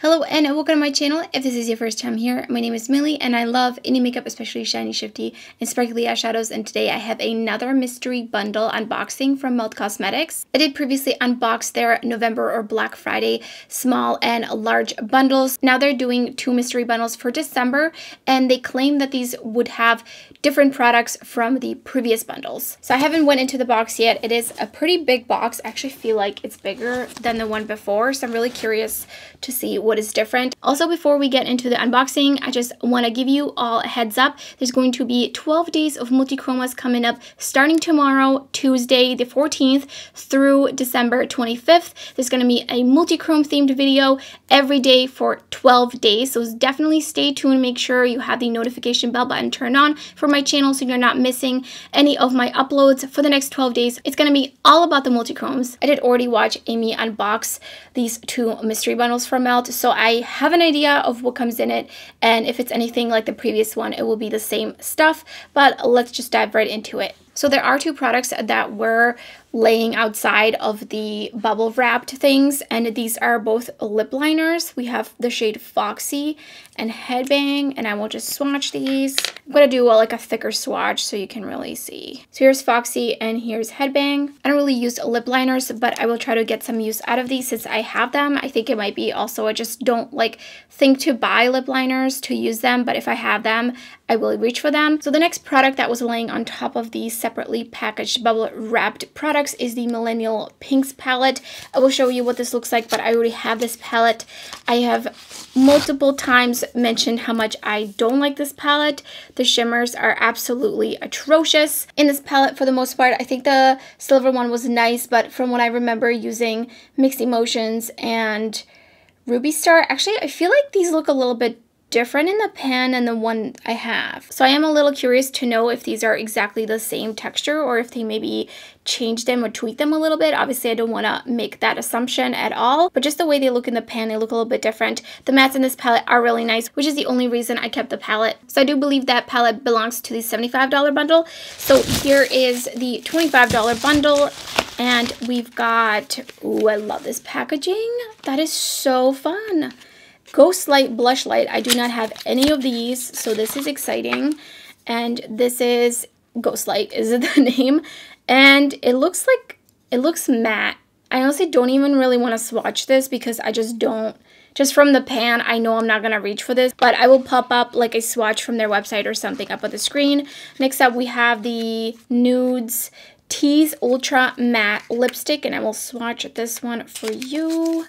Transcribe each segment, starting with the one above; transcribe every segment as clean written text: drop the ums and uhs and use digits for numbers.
Hello and welcome to my channel. If this is your first time here, my name is Millie and I love indie makeup, especially shiny, shifty, and sparkly eyeshadows. And today I have another mystery bundle unboxing from Melt Cosmetics. I did previously unbox their November or Black Friday small and large bundles. Now they're doing two mystery bundles for December and they claim that these would have different products from the previous bundles. So I haven't went into the box yet. It is a pretty big box. I actually feel like it's bigger than the one before, so I'm really curious to see what is different. Also, before we get into the unboxing, I just want to give you all a heads up. There's going to be 12 days of multichromas coming up starting tomorrow, Tuesday the 14th through December 25th. There's going to be a multichrome themed video every day for 12 days. So definitely stay tuned. Make sure you have the notification bell button turned on for my channel so you're not missing any of my uploads for the next 12 days. It's going to be all about the multichromes. I did already watch Amy unbox these two mystery bundles from Melt, so I have an idea of what comes in it, and if it's anything like the previous one, it will be the same stuff, but let's just dive right into it. So there are two products that were laying outside of the bubble wrapped things, and these are both lip liners. We have the shade Foxy and Headbang, and I will just swatch these. I'm gonna do like a thicker swatch so you can really see. So here's Foxy and here's Headbang. I don't really use lip liners, but I will try to get some use out of these since I have them. I think it might be also I just don't like think to buy lip liners to use them, but if I have them, I will reach for them. So the next product that was laying on top of these separately packaged bubble wrapped products is the Millennial Pinks palette. I will show you what this looks like, but I already have this palette. I have multiple times mentioned how much I don't like this palette. The shimmers are absolutely atrocious in this palette for the most part. I think the silver one was nice, but from what I remember using Mixed Emotions and Ruby Star, actually I feel like these look a little bit different in the pan than the one I have. So I am a little curious to know if these are exactly the same texture or if they maybe change them or tweak them a little bit. Obviously, I don't want to make that assumption at all, but just the way they look in the pan, they look a little bit different. The mattes in this palette are really nice, which is the only reason I kept the palette. So I do believe that palette belongs to the $75 bundle. So here is the $25 bundle, and we've got, ooh, I love this packaging. That is so fun. Ghost Light Blush Light. I do not have any of these, so this is exciting. And this is Ghost Light is the name. And it looks matte. I honestly don't even really want to swatch this because I just don't. Just from the pan, I know I'm not going to reach for this, but I will pop up like a swatch from their website or something up on the screen. Next up, we have the Nudes Tease Ultra Matte Lipstick, and I will swatch this one for you.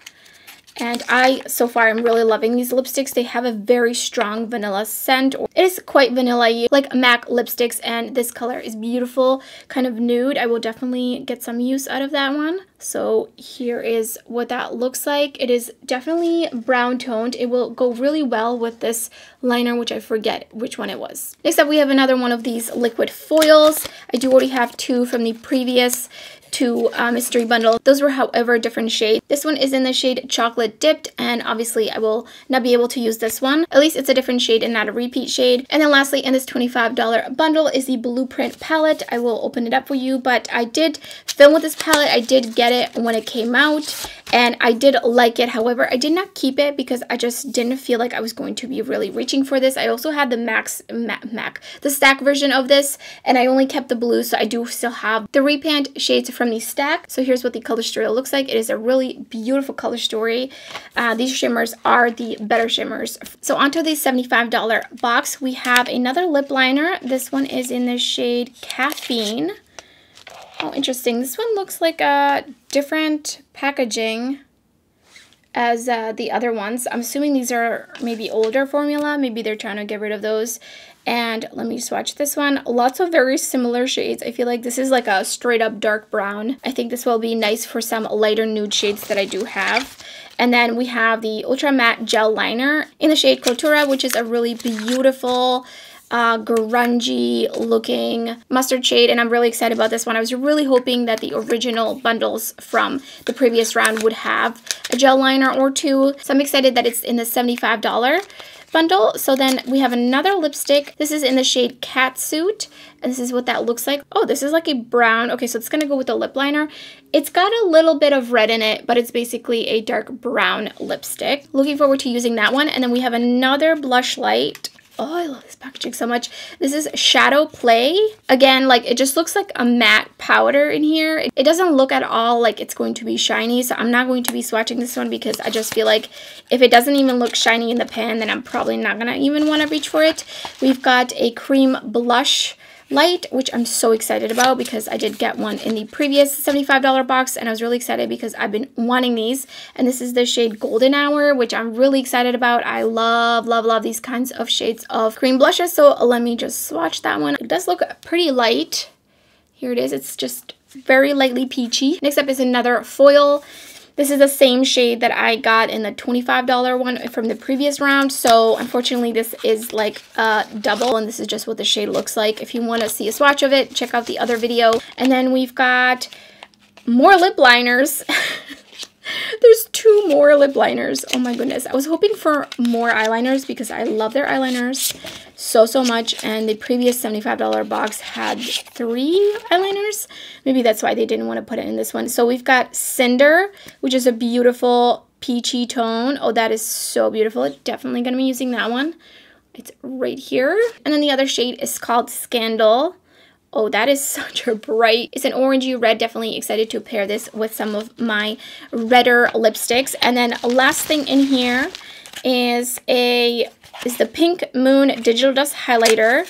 And so far, I'm really loving these lipsticks. They have a very strong vanilla scent. It is quite vanilla-y, like MAC lipsticks, and this color is beautiful, kind of nude. I will definitely get some use out of that one. So here is what that looks like. It is definitely brown toned. It will go really well with this liner, which I forget which one it was. Next up, we have another one of these liquid foils. I do already have two from the previous two mystery bundle. Those were, however, different shades. This one is in the shade Chocolate Dipped, and obviously I will not be able to use this one. At least it's a different shade and not a repeat shade. And then lastly, in this $25 bundle is the Blueprint palette. I will open it up for you, but I did film with this palette. I did get it when it came out, and I did like it. However, I did not keep it because I just didn't feel like I was going to be really reaching for this. I also had the stack version of this, and I only kept the blue, so I do still have the repaint shades from the stack. So here's what the color story looks like. It is a really beautiful color story. These shimmers are the better shimmers. So onto the $75 box, we have another lip liner. This one is in the shade Caffeine. Oh, interesting. This one looks like a different packaging as the other ones. I'm assuming these are maybe older formula. Maybe they're trying to get rid of those. And let me swatch this one. Lots of very similar shades. I feel like this is like a straight up dark brown. I think this will be nice for some lighter nude shades that I do have. And then we have the Ultra Matte Gel Liner in the shade Cultura, which is a really beautiful grungy looking mustard shade, and I'm really excited about this one. I was really hoping that the original bundles from the previous round would have a gel liner or two, so I'm excited that it's in the $75 bundle. So then we have another lipstick. This is in the shade Catsuit, and this is what that looks like. Oh, this is like a brown. Okay, so it's gonna go with the lip liner. It's got a little bit of red in it, but it's basically a dark brown lipstick. Looking forward to using that one. And then we have another blush light. Oh, I love this packaging so much. This is Shadow Play. Again, like, it just looks like a matte powder in here. It doesn't look at all like it's going to be shiny, so I'm not going to be swatching this one because I just feel like if it doesn't even look shiny in the pan, then I'm probably not gonna even want to reach for it. We've got a cream blush light, which I'm so excited about because I did get one in the previous $75 box, and I was really excited because I've been wanting these. And this is the shade Golden Hour, which I'm really excited about. I love, love, love these kinds of shades of cream blushes. So let me just swatch that one. It does look pretty light. Here it is. It's just very lightly peachy. Next up is another foil. This is the same shade that I got in the $25 one from the previous round. So unfortunately, this is like a double, and this is just what the shade looks like. If you want to see a swatch of it, check out the other video. And then we've got more lip liners. There's 2 more lip liners. Oh my goodness. I was hoping for more eyeliners because I love their eyeliners so much, and the previous $75 box had 3 eyeliners. Maybe that's why they didn't want to put it in this one. So we've got Cinder, which is a beautiful peachy tone. Oh, that is so beautiful. Definitely going to be using that one. It's right here. And then the other shade is called Scandal. Oh, that is such a bright, it's an orangey red. Definitely excited to pair this with some of my redder lipsticks. And then last thing in here is the Pink Moon Digital Dust Highlighter,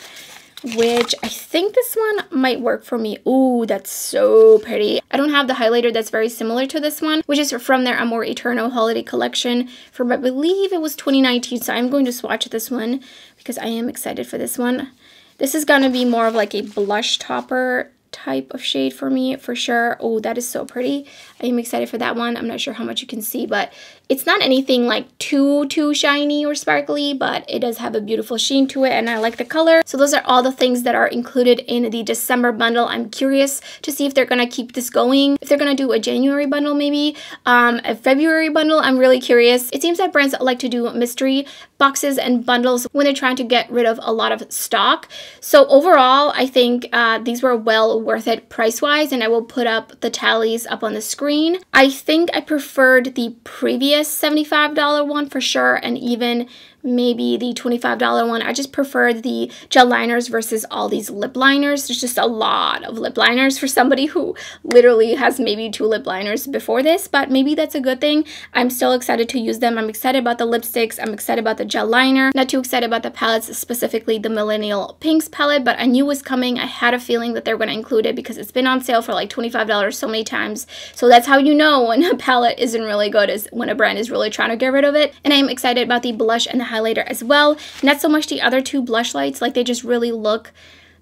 which I think this one might work for me. Ooh, that's so pretty. I don't have the highlighter that's very similar to this one, which is from their Amor Eterno holiday collection from, I believe it was 2019. So I'm going to swatch this one because I am excited for this one. This is going to be more of like a blush topper type of shade for me, for sure. Oh, that is so pretty. I am excited for that one. I'm not sure how much you can see, but it's not anything like too shiny or sparkly, but it does have a beautiful sheen to it, and I like the color. So those are all the things that are included in the December bundle. I'm curious to see if they're going to keep this going, if they're going to do a January bundle maybe, a February bundle. I'm really curious. It seems that brands like to do mystery boxes and bundles when they're trying to get rid of a lot of stock. So overall, I think these were well worth it price-wise, and I will put up the tallies up on the screen. I think I preferred the previous $75 one for sure, and even maybe the $25 one. I just preferred the gel liners versus all these lip liners. There's just a lot of lip liners for somebody who literally has maybe 2 lip liners before this, but maybe that's a good thing. I'm still excited to use them. I'm excited about the lipsticks. I'm excited about the gel liner. Not too excited about the palettes, specifically the Millennial Pinks palette, but I knew it was coming. I had a feeling that they're going to include it because it's been on sale for like $25 so many times. So that's how you know when a palette isn't really good, is when a brand is really trying to get rid of it. And I'm excited about the blush and the highlighter as well. Not so much the other 2 blush lights, like they just really look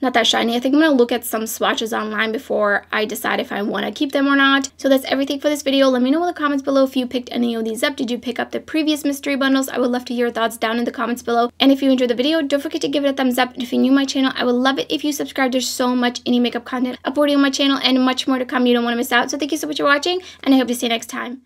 not that shiny. I think I'm going to look at some swatches online before I decide if I want to keep them or not. So that's everything for this video. Let me know in the comments below if you picked any of these up. Did you pick up the previous mystery bundles? I would love to hear your thoughts down in the comments below. And if you enjoyed the video, don't forget to give it a thumbs up. And if you're new to my channel, I would love it if you subscribe. There's so much indie makeup content uploading on my channel and much more to come. You don't want to miss out. So thank you so much for watching, and I hope to see you next time.